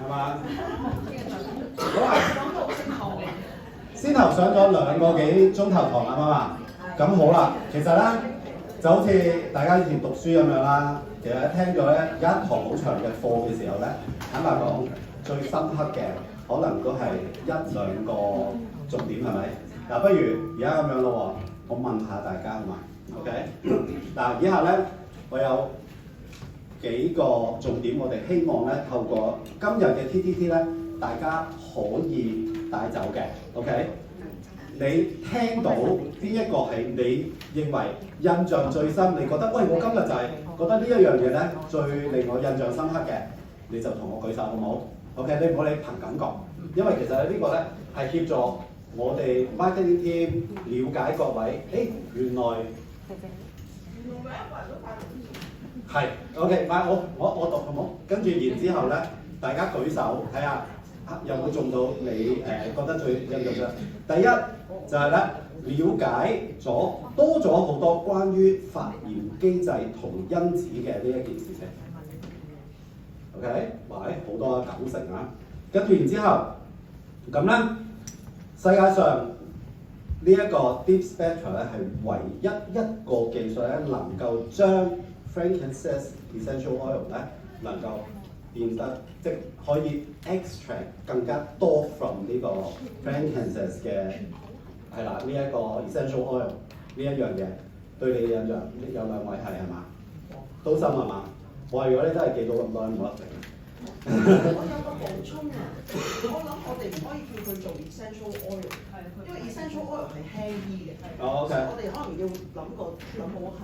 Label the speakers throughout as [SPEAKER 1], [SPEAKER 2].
[SPEAKER 1] 係嘛？好啊，先頭上咗2個幾鐘頭堂啊嘛，咁好啦，其實咧就好似大家以前讀書咁樣啦，其實聽咗咧一堂好長嘅課嘅時候咧，坦白講最深刻嘅可能都係1、2個重點係咪？嗱，不如而家咁樣咯喎，我問下大家好嘛 ？OK， 嗱，以下咧我有幾個重點，我哋希望咧透過今日嘅 TTT 咧，大家可以帶走嘅 ，OK？ 你聽到邊一個係你認為印象最深？你覺得喂，我今日就係覺得呢一樣嘢咧最令我印象深刻嘅，你就同我舉手好唔好 ？OK， 你唔好理憑感覺，因為其實呢個咧係協助我哋 marketing team 了解各位，原來係 OK， 我讀好唔好？跟住然之後咧，大家舉手睇下有冇中到你覺得最印象深。第一就係咧了解咗多咗好多關於發炎機制同因子嘅呢一件事情。OK， 喂，好多啊，90%啊。跟住然之後，咁咧世界上呢一個 Deep Spectra 咧係唯一一個技術咧能夠將 frankincense essential oil 咧能夠變得即可以 extract 更加多 from 呢個 frankincense 嘅係啦，呢一個 essential oil 呢一樣嘢對你嘅印象有2位係嘛？都深係嘛？哇！如果你真係記到咁多，冇得頂。
[SPEAKER 2] 我有個補充啊，我諗我哋唔可以叫佢做 essential oil， 因為 essential oil 係輕醫嘅。
[SPEAKER 1] 哦 OK。
[SPEAKER 2] 我哋可能要諗好係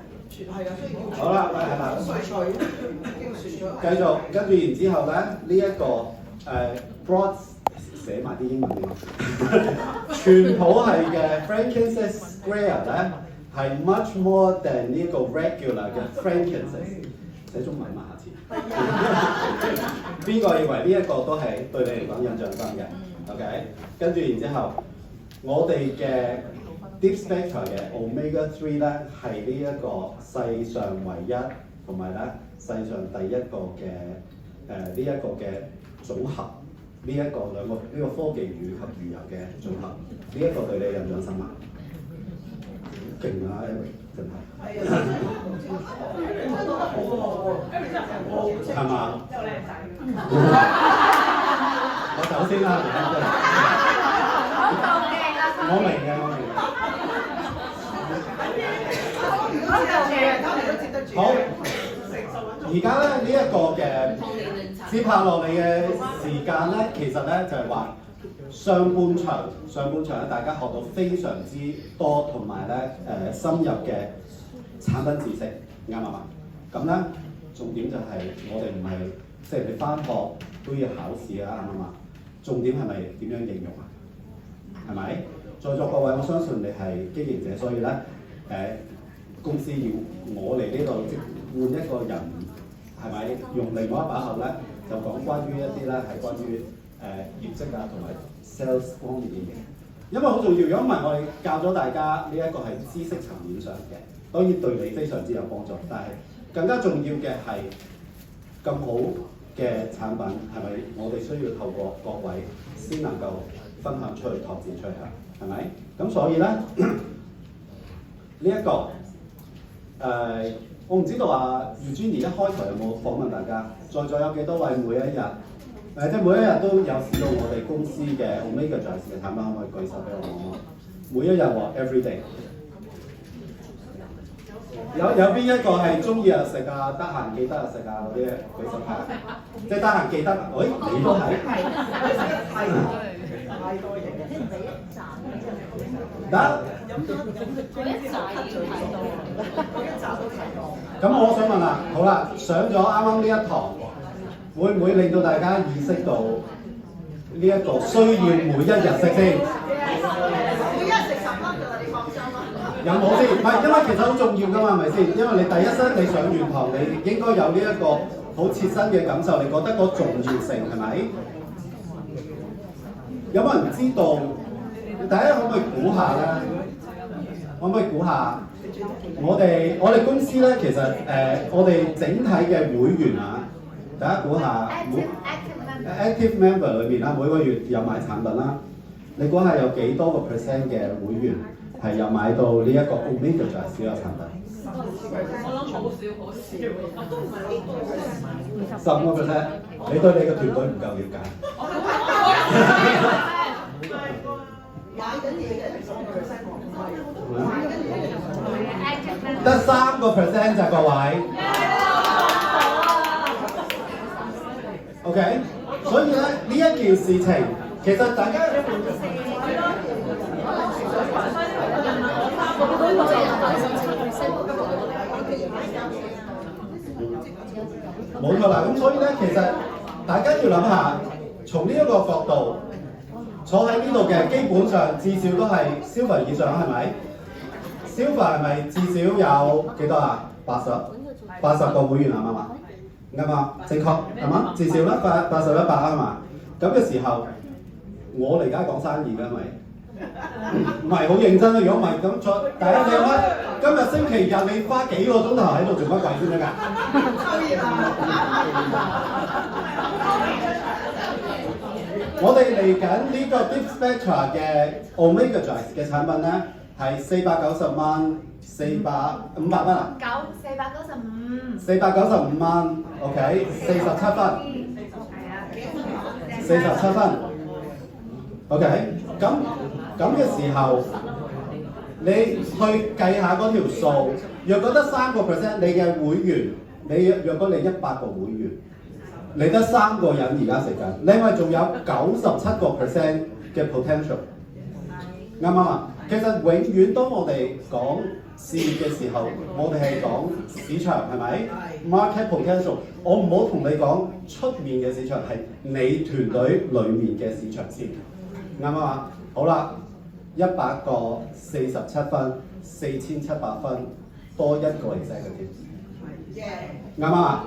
[SPEAKER 2] 係啊，所以叫
[SPEAKER 1] 好啦，係啦。
[SPEAKER 2] 水叫船水。
[SPEAKER 1] 繼續，跟住然之後咧，呢一個broad 寫埋啲英文嘅，全譜係嘅 frankincense square 咧係 much more than 呢個 regular 嘅 frankincense。寫中文嘛，下次。邊個認為呢一個都係對你嚟講印象深嘅 ？OK， 跟住然之後，我哋嘅 Deep Spectra 嘅 Omega 3咧係呢一個世上唯一同埋咧世上第一個嘅呢一個嘅組合，呢一個兩個呢個科技乳及魚油嘅組合，呢一個對你印象深刻？勁啊 ，Eric 真係。係啊，
[SPEAKER 2] 聽到得好喎，Eric 真係好識。
[SPEAKER 1] 係嘛？
[SPEAKER 2] 又靚仔。
[SPEAKER 1] 我走先啦，我明嘅，我明嘅。好，而家咧呢一個嘅接下落嚟嘅時間咧，其實咧就係話上半場咧，大家學到非常之多，同埋咧深入嘅產品知識，啱嘛？咁咧重點就係我哋唔係即係你返學都要考試啊，啱嘛？重點係咪點樣應用啊？係咪？在座各位，我相信你係經營者，所以咧公司要我嚟呢度即換一個人，係咪用另外一把口咧，就講關於一啲咧係關於業績啊同埋 sales 方面嘅嘢，因為好重要。如果唔係，我哋教咗大家呢一個係知識層面上嘅，當然對你非常之有幫助，但係更加重要嘅係咁好嘅產品係咪？我哋需要透過各位先能夠分享出去、拓展出去，係咪？咁所以咧呢一個我唔知道啊，Eugenie一開頭有冇訪問大家？在座有幾多位每一日即係每一日都有使用我哋公司嘅 Omega 在線嘅產品，可唔可以舉手俾我望望？每一日喎 ，every day。有邊一個係中意啊食啊，得閒記得啊食啊嗰啲舉手睇下，即係得閒記得。喂，你都係。
[SPEAKER 2] 太多嘢，
[SPEAKER 1] 得。咁我想問啦，好啦，上咗啱啱呢一堂，會唔會令到大家意識到呢一個需要每一日食先？
[SPEAKER 2] 每一食10粒㗎啦，你放心啦。
[SPEAKER 1] 有冇先？唔係，因為其實好重要㗎嘛，係咪先？因為你第一身你上完堂，你應該有呢一個好切身嘅感受，你覺得個重要性係咪？有冇人知道？大家可唔可以估下咧？可唔可以估下？我哋公司咧，其實我哋整體嘅會員啊，大家估下，active member 裏面啦，每個月有買產品啦，你估下有幾多個 percent 嘅會員係有買到呢一個 Omega 就係少有產品？
[SPEAKER 3] 我諗好少，都唔係好多。
[SPEAKER 1] 10%，你對你嘅團隊唔夠了解。
[SPEAKER 2] 買緊嘢嘅10%我唔係，買緊嘢嘅
[SPEAKER 1] 得3% 咋各位。OK， 所以咧呢一件事情，其實大家冇錯啦。咁所以咧，其實大家要諗下，從呢一個角度，坐喺呢度嘅基本上至少都係Silver以上，係咪？Silver係咪至少有幾多啊？80個會員係嘛？啱啊，正確係嘛？至少啦，80、100啊嘛。咁嘅時候，我哋而家講生意㗎，係咪？唔係好認真啊！如果唔係咁再，大家你諗下，今日星期日你花幾個鐘頭喺度做乜鬼先得㗎？我哋嚟緊呢個 Deep Spectra 嘅 Omega Drive 嘅產品咧，係490蚊，500蚊啊？495蚊 ，OK， 47分，47分 ，OK， 咁嘅時候，你去計下嗰條數，若果得3%，你嘅會員，若果你100個會員，你得3個人而家食緊，你咪仲有97% 嘅 potential， 啱唔啱啊？其實永遠當我哋講事業嘅時候，我哋係講市場係咪 ？Market potential， 我唔好同你講出面嘅市場，係你團隊裡面嘅市場先，啱唔啱啊？好啦，100個47分，4700分，多一個 executive， 啱唔啱啊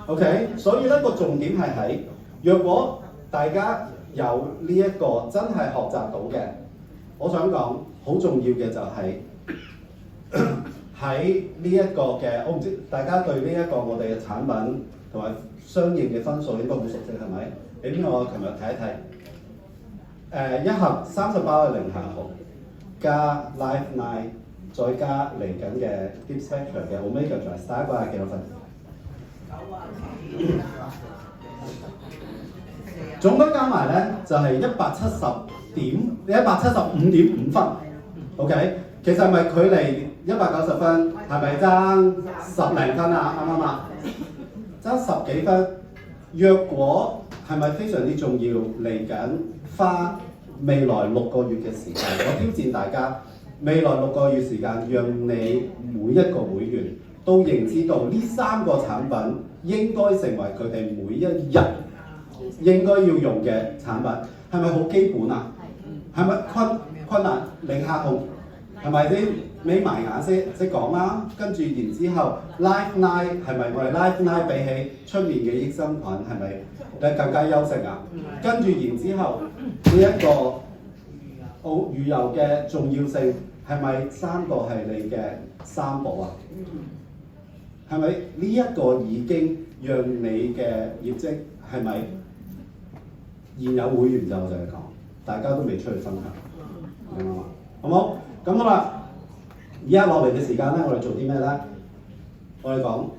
[SPEAKER 1] ？OK， 所以咧個重點係喺，若果大家有呢一個真係學習到嘅，我想講好重要嘅就係喺呢一個嘅，我唔知大家對呢一個我哋嘅產品同埋相應嘅分數應該好熟悉係咪？俾邊個我琴日睇一睇？一盒30包嘅零下紅，加 Life 9，再加嚟緊嘅 Deep Spectra 嘅 Omega Drive， 大家估下幾多分？總分加埋咧就係175.5分 ，OK？ 其實係咪距離190分係咪爭10零分啊？啱唔啱啊？爭10幾分，若果係咪非常之重要？嚟緊花未來6個月嘅時間，我挑戰大家未來6個月時間，讓你每一個會員都認知到呢3個產品應該成為佢哋每一日應該要用嘅產品，係咪好基本啊？係咪困難零下紅？係咪先？眯埋眼識講啦，跟住然之後 Life 9係咪我哋 Life 9比起出面嘅益生菌係咪更加優勝啊？跟住然之後呢一個魚油嘅重要性係咪3個係你嘅3寶啊？係咪呢一個已經讓你嘅業績係咪現有會員就係講，大家都未出去分享，明唔明啊？好冇？咁好啦，而家落嚟嘅時間咧，我哋做啲咩咧？我哋講。